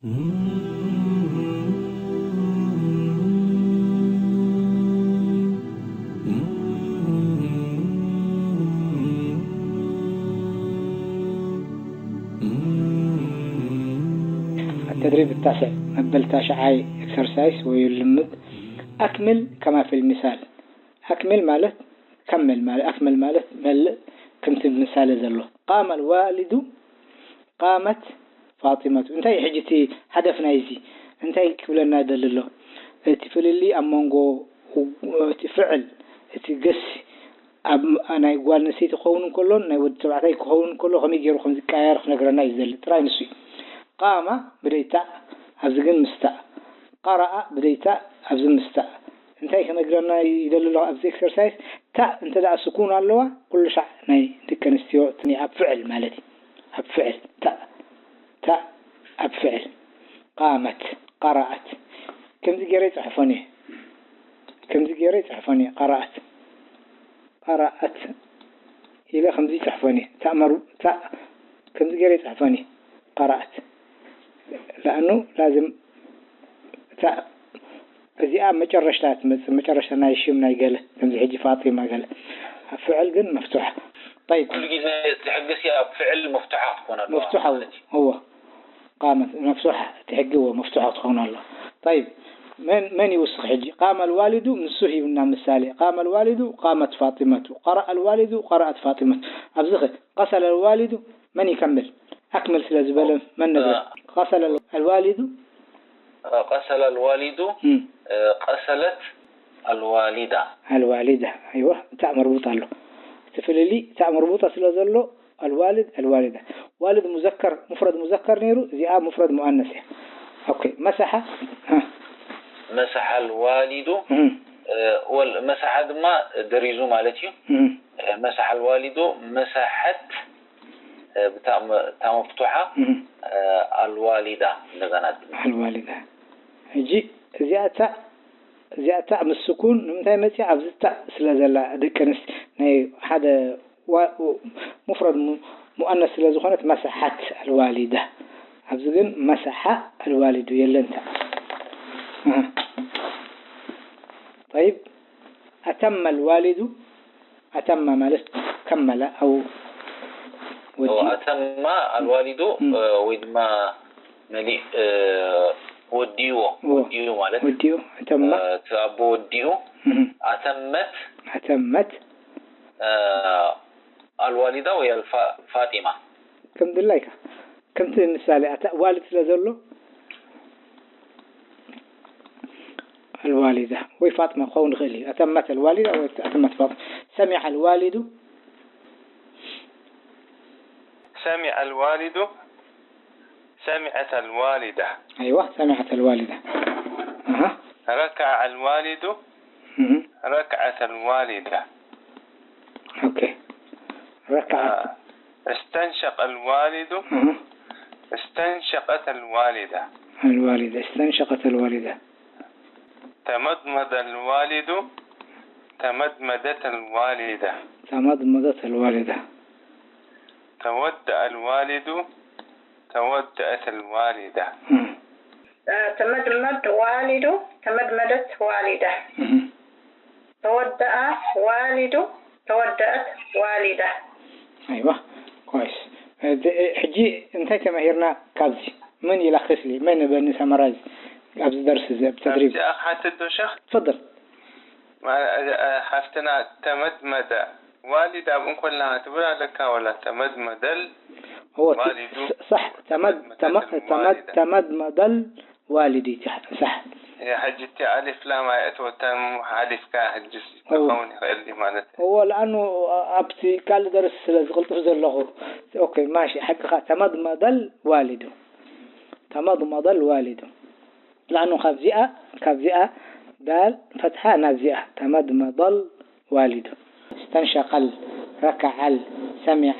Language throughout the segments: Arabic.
التدريب التاسع مبل تاشعاي اكسرسايز ويلمد أكمل كما في المثال. أكمل مالت كمل مالت أكمل مالت مل كمت المثال زله. قام الوالد قامت فاطمة. انتي حجتي هدفنا يزي انتي كبلنا دلله تفعل لي أمانجو تفعل تقسي أنا يقول نسيت خون كلون نود تبعتي خون كله خمي جيرو خمس كاير نقرنا يزل ترى نسي. قام بديتا أبزجن مستا قرأ بديتا أبزن مستا انتي كنا قرنا يدل له أبز إكسرسايز تا انت دا السكون على كل شيء ناي تكن استيو تني أبفعل مالتي أبفعل تا أبفعل قامت قرأت كم ذكرت عفوني كم ذكرت عفوني قرأت إلى خمسة عفوني تأمر تا كم ذكرت عفوني قرأت لأنه لازم تا أزياء مجرشات مجرش أنا يشيم نايقله كم زي حجي فاطمة قال فعل جن مفتوح. طيب كل جزء تحقق يا فعل مفتوحة تكون الله مفتوحة هو قامت مفتوحة تحققه مفتوحة تكون الله. طيب من يوسخ حجي قام الوالد من سهي والنام السالي قام الوالد قامت فاطمة قرأ الوالد قرأت فاطمة أبزخ قسل الوالد من يكمل أكمل سلازبال من نبي قسل الوالد قسل الوالد قسلت الوالدة أيوة تاء مربوطة له تفعل لي تاء مربوطة سلازله الوالد الوالدة والد مذكر مفرد مذكر نيرو زي مفرد مؤنث. أوكي مسح مسح الوالد والمسح ما دريزو مالتي مسح الوالد مسحت بتاع مفتوحة الوالدة الوالدة يجي زيادة من السكون متى متى عبزت سلازلا دكنس ناي هذا مفرد مؤنث سلازخانة مسحت الوالدة عبزين مسح الوالد يلنت. طيب أتم الوالد أتم مالك كمل أو أتم الوالد ويدما ملي وديو مالك وديو أتم تابو وديو أتمت الوالدة وهي فاطمة. كم دلائك كم تمثال والد لازله الوالدة وفاطمة خون غلي أتمت الوالدة وأتمت فاطمة. سمع الوالد سمع الوالد سمعت الوالدة. أيوة سمعت الوالدة. ركع الوالد ركعت الوالدة. أوكي ركعت. استنشق الوالد استنشقت الوالدة. الوالدة استنشقت الوالدة. تمضمض الوالد تمضمضت الوالدة. تمضمضت الوالدة. تودأ الوالد تودأت الوالدة. تمضمض والد تمضمضت والدة. تودأ والد تودأت والدة. أيوة كويس. حجي انتهي تمهيرنا كابزي من يلخص لي من بني سمراز أبز درس بتدريب حتى الدوشخ تفضل. حفتنا تمدمد والد أبن كلها تبرع لك ولا تمدمد هو صح تمدمد والدي صح يا حجتي ألف لا ما يأتوتم ألف كهجس تخوني خير مالت هو لأنه أبتي قال درس غلط في اللغة. أوكي ماشي حقيقة تمدمد الوالد تمضمض الوالد لأنه خفزئة دال فتحة نازئة تمضمض الوالد. استنشق ركع سمع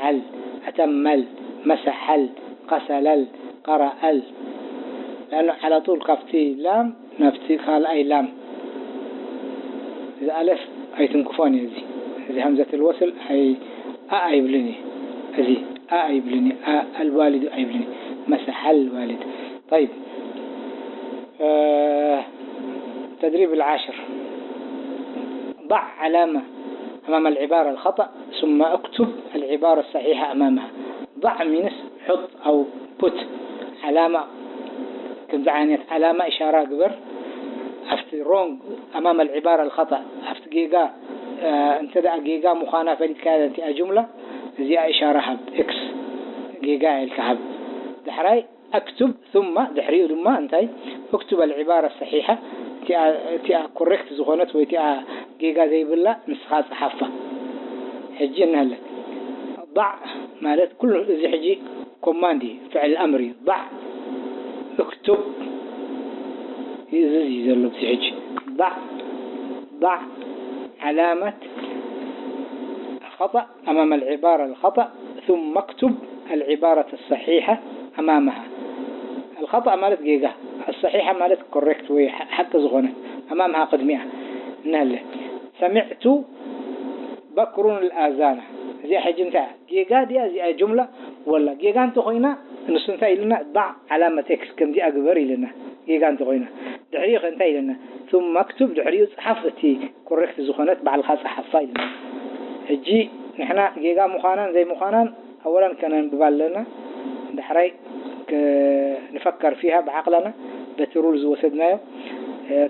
أتم مسح قسل قرأ لأنه على طول كفتي لام نفتي قال أي لام إذا ألف أي تنكفوني إذا همزة الوصل أي أعيبلني أزي أعيبلني الوالد أعيبلني مسح الوالد. طيب تدريب العاشر. ضع علامة أمام العبارة الخطأ ثم اكتب العبارة الصحيحة أمامها. ضع مينس حط أو put علامة كنزعانية علامة إشارة قبر أفت wrong أمام العبارة الخطأ أفت جيجا انتدأ جيجا مخالفة لكادة جملة زي إشارة هب إكس جيجا الكهب دحري أكتب ثم دحري ثم أنتي اكتب العبارة الصحيحة تي كوركت زخونت وتي جيجا زي بالله نسخة صحافة حجي نهلا ضع مالت كل زي حجي كوماندي فعل أمري ضع اكتب يزل بسحج ضع علامة خطأ أمام العبارة الخطأ ثم اكتب العبارة الصحيحة أمامها. الخطأ مالت جيجا الصحيحة مالت كوريكت وهي حتى زغنة أمامها قد 100 نهله. سمعت بكر الآذان زي حاجة انت جيجا دي زي جملة ولا جيجا انت خوينا نسنت لنا ضع علامة اكس كم دي أكبر لنا جيجا انت خوينا دحريق انت لنا ثم اكتب دحريق صحفتي كوريكت زخنة بعد الخاصة حفاي لنا هجي نحنا جيجا مخانان زي مخانان أولا كان ببال لنا دحري نفكر فيها بعقلنا بترولز وسدناه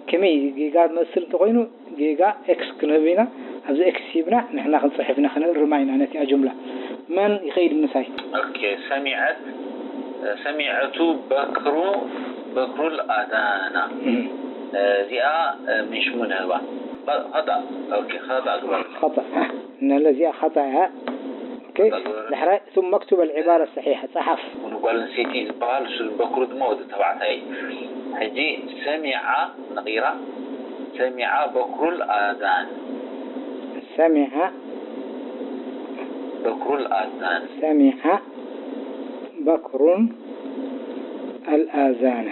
كمية جيجا مثل تقولينه جيجا إكس كنبينا هذا إكس يبنا نحن خنصحفنا خنا الرماين أنا تي جملة من يخيل المساي. أوكي سمعت بكر الأذان زيا مش منهبة خطأ. أوكي خطأ إن الذي خطأ أوكي دحري ثم اكتب العبارة الصحيحة صحف ونقول نسيتي بال شو بكر دمود تبعتي حجي سمع نغيرة سمع بكر الآذان سمع بكر الآذان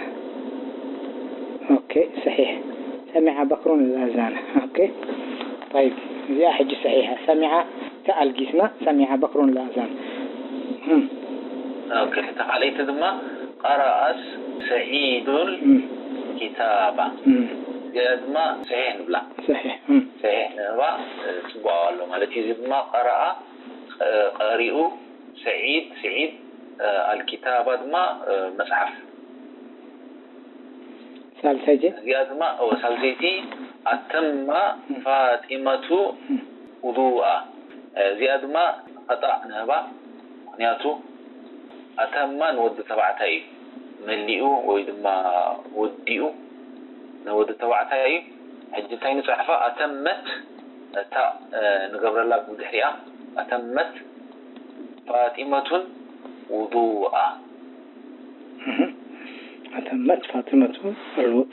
أوكي صحيح سمع بكر الآذان أوكي طيب زي حجي صحيحة سمع تألقسنا سمع بكر الآذان أوكي تقاليت ثم قرأ سعيد الكتابة ما صحيح بلا صحيح نبا تبغى له مالتي ما قرأ قارئ سعيد الكتابة ما مصحف سالسيتي زياد ما أو سالسيتي أتم فاطمة وضوء زياد ما قطع نبا نياتو أتم نود تبعتي مليئو ويدما وديئو نود تبعتي حجتين صحفة أتمت تا نقبر لك مدحرية أتمت فاطمة وضوء أتمت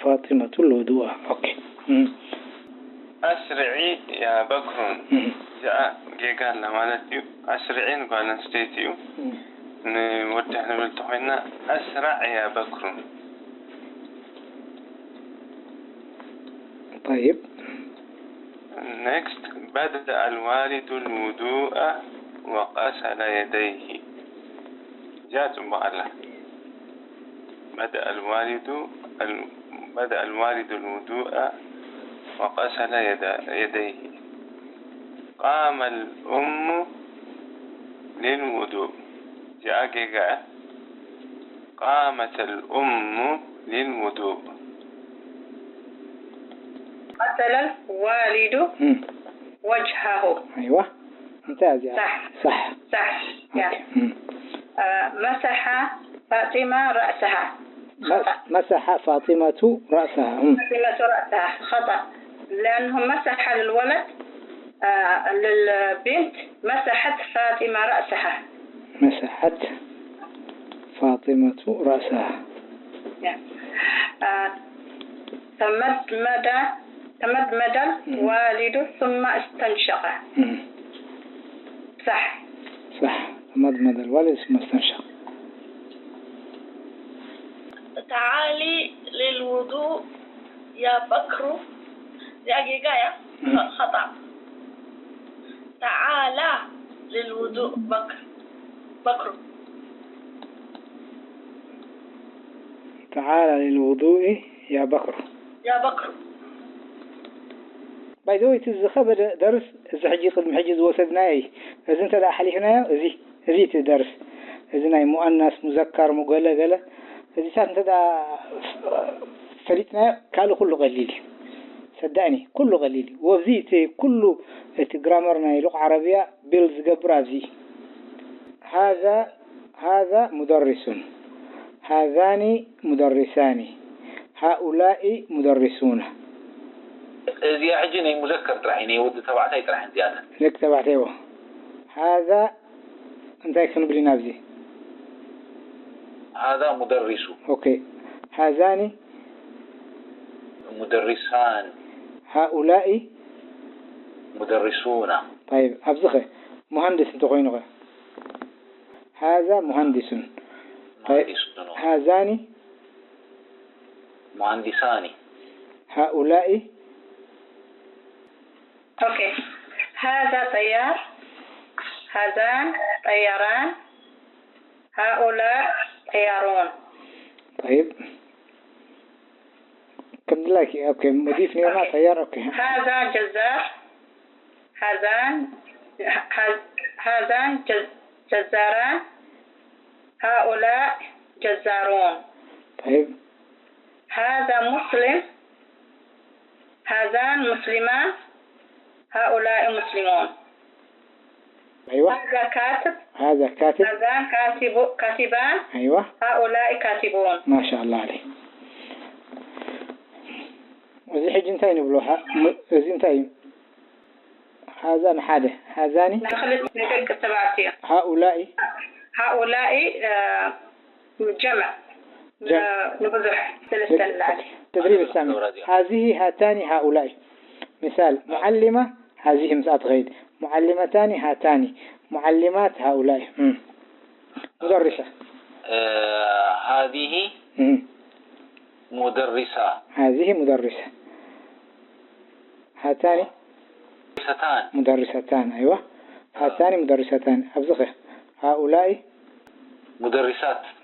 فاطمة الوضوء أوكي أسرعي يا بكر جاء جيجان لمالتي أسرعين قال نستيتيو نودحنا بالتحوينا أسرع يا بكر. طيب next بدأ الوالد الوضوء وغسل يديه جاءت مبالغة بدأ الوالد الوضوء وغسل يديه. قام الأم للوضوء جاء جيجا قامت الأم للوضوء. غسل الوالد وجهه. أيوة ممتاز يا صح مسح فاطمة رأسها. مسح فاطمة رأسها. خطأ لأنه مسح للولد للبنت مسحت فاطمة رأسها. مسحت فاطمة رأسها. تمدمد الوالد ثم استنشق. صح تمدمد الوالد ثم استنشق. تعالي للوضوء يا بكر يا جيجايا خطأ. تعالى للوضوء بكر. تعالى للوضوء يا بكر بايدوي تزخب درس إذا حجي قد محجز وسدناي إذا أنت لا حليفنا إذا تدرس إذا ناي مؤنث مذكر مقولة قالة إذا سات أنت دا فلتنا قالوا كله قليل صدقني كله قليل وزيت كله جرامرنا لغة عربية بيلز قبرازي هذا مدرس هذان مدرسان هؤلاء مدرسون زي حجني مذكر ترحيني ود تبعتي ترحين زيادة لك تبعتي هذا أنت يكون بلي نابزي هذا مدرس أوكي هذان مدرسان هؤلاء مدرسون طيب أبزخي مهندس تقوينه هذا مهندس طيب هذان مهندسان هؤلاء أوكي هذا طيار هذان طياران هؤلاء طيارون طيب كم لك أوكي مضيف نيوما طيار أوكي هذا جزار هذان جزاران هؤلاء جزارون طيب هذا مسلم هذان مسلمان هؤلاء مسلمون أيوة هذا كاتب هذان كاتبان أيوة هؤلاء كاتبون ما شاء الله عليه وزي حج انتين بلوحة وزي انتين هذا نحاده هذاني هؤلاء جمع نبذح تدريب السامي هذه هاتان هؤلاء مثال معلمة هذه مسات غيد معلمتان هاتان معلمات هؤلاء مدرسة هذه مدرسة هذه مدرسة هاتان مدرستان أيوة هاتان مدرستان أبزخه هؤلاء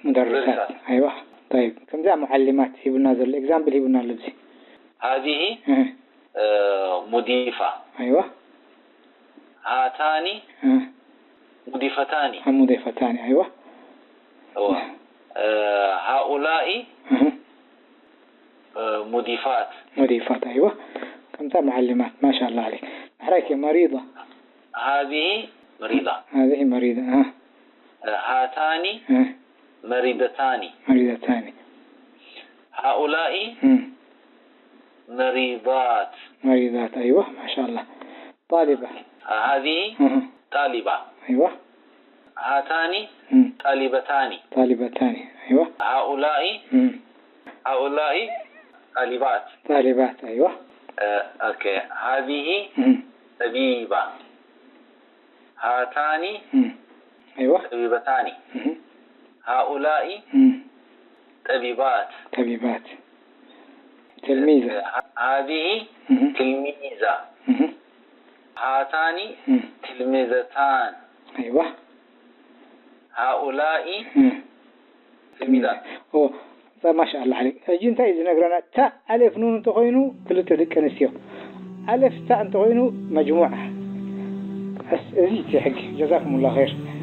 مدرسات أيوة طيب كم ذا معلمات هي بالنازل الإكزامبل هي بالنازل هذه مضيفة أيوة هاتان مضيفتان أيوة هؤلاء مضيفات أيوة كم ذا معلمات ما شاء الله عليك حركة مريضة هذه مريضة هاتان مريضتان هؤلاء مريضات أيوة ما شاء الله طالبة هذه طالبة أيوة هاتان طالبتان أيوة هؤلاء طالبات أيوة أوكي هذه طبيبة هاتان أيوة طبيبتان هؤلاء طبيبات تلميذة هذه تلميذة هاتان تلميذتان أيوة هؤلاء تلميذات ما شاء الله عليك أجين تايز نقرأنا تا ألف نون تغينو كل تدك نسيو ألف تا تغينو مجموعة أزيد يا حق جزاكم الله خير